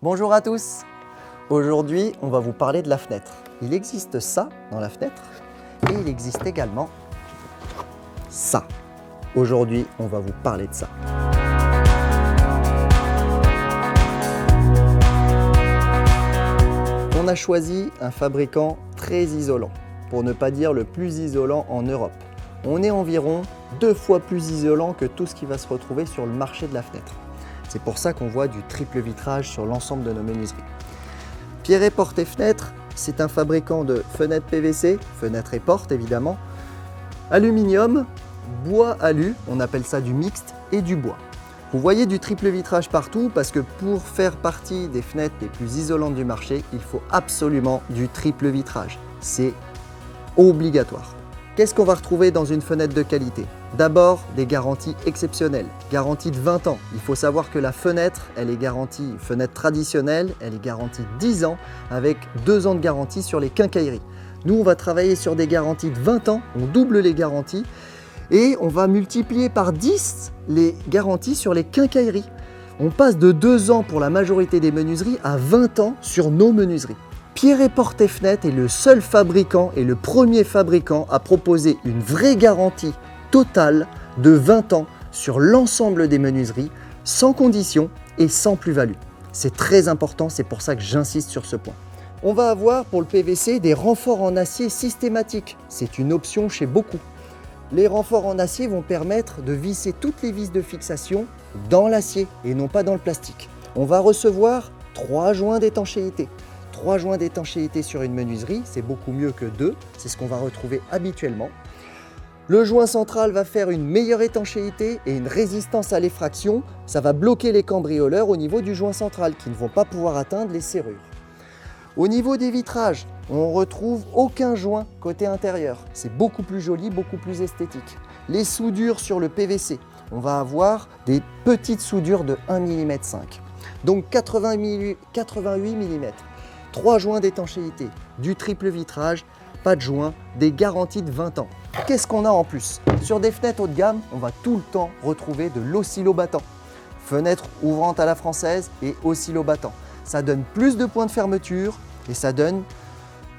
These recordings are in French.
Bonjour à tous. Aujourd'hui, on va vous parler de la fenêtre. Il existe ça dans la fenêtre et il existe également ça. Aujourd'hui, on va vous parler de ça. On a choisi un fabricant très isolant, pour ne pas dire le plus isolant en Europe. On est environ 2 fois plus isolant que tout ce qui va se retrouver sur le marché de la fenêtre. C'est pour ça qu'on voit du triple vitrage sur l'ensemble de nos menuiseries. Pierret Portes et Fenêtres, c'est un fabricant de fenêtres PVC, fenêtres et portes évidemment, aluminium, bois alu, on appelle ça du mixte, et du bois. Vous voyez du triple vitrage partout parce que pour faire partie des fenêtres les plus isolantes du marché, il faut absolument du triple vitrage. C'est obligatoire. Qu'est-ce qu'on va retrouver dans une fenêtre de qualité? D'abord, des garanties exceptionnelles. Garantie de 20 ans. Il faut savoir que la fenêtre, elle est garantie, fenêtre traditionnelle, elle est garantie 10 ans avec 2 ans de garantie sur les quincailleries. Nous, on va travailler sur des garanties de 20 ans, on double les garanties et on va multiplier par 10 les garanties sur les quincailleries. On passe de 2 ans pour la majorité des menuiseries à 20 ans sur nos menuiseries. Pierret Portes et Fenêtres est le seul fabricant et le premier fabricant à proposer une vraie garantie totale de 20 ans sur l'ensemble des menuiseries, sans condition et sans plus-value. C'est très important, c'est pour ça que j'insiste sur ce point. On va avoir pour le PVC des renforts en acier systématiques. C'est une option chez beaucoup. Les renforts en acier vont permettre de visser toutes les vis de fixation dans l'acier et non pas dans le plastique. On va recevoir 3 joints d'étanchéité. 3 joints d'étanchéité sur une menuiserie, c'est beaucoup mieux que 2, c'est ce qu'on va retrouver habituellement. Le joint central va faire une meilleure étanchéité et une résistance à l'effraction. Ça va bloquer les cambrioleurs au niveau du joint central qui ne vont pas pouvoir atteindre les serrures. Au niveau des vitrages, on ne retrouve aucun joint côté intérieur. C'est beaucoup plus joli, beaucoup plus esthétique. Les soudures sur le PVC, on va avoir des petites soudures de 1,5 mm. Donc 88 mm. 3 joints d'étanchéité, du triple vitrage, pas de joint, des garanties de 20 ans. Qu'est-ce qu'on a en plus? Sur des fenêtres haut de gamme, on va tout le temps retrouver de l'oscillobattant. Fenêtre ouvrante à la française et oscillobattant. Ça donne plus de points de fermeture et ça donne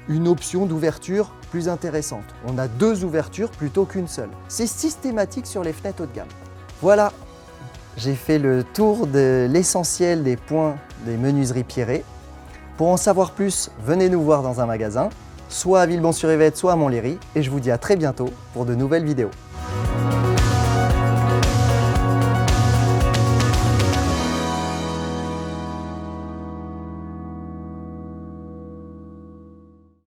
une option d'ouverture plus intéressante. On a 2 ouvertures plutôt qu'une seule. C'est systématique sur les fenêtres haut de gamme. Voilà, j'ai fait le tour de l'essentiel des points des menuiseries Pierret. Pour en savoir plus, venez nous voir dans un magasin, soit à Villebon-sur-Yvette, soit à Montlhéry, et je vous dis à très bientôt pour de nouvelles vidéos.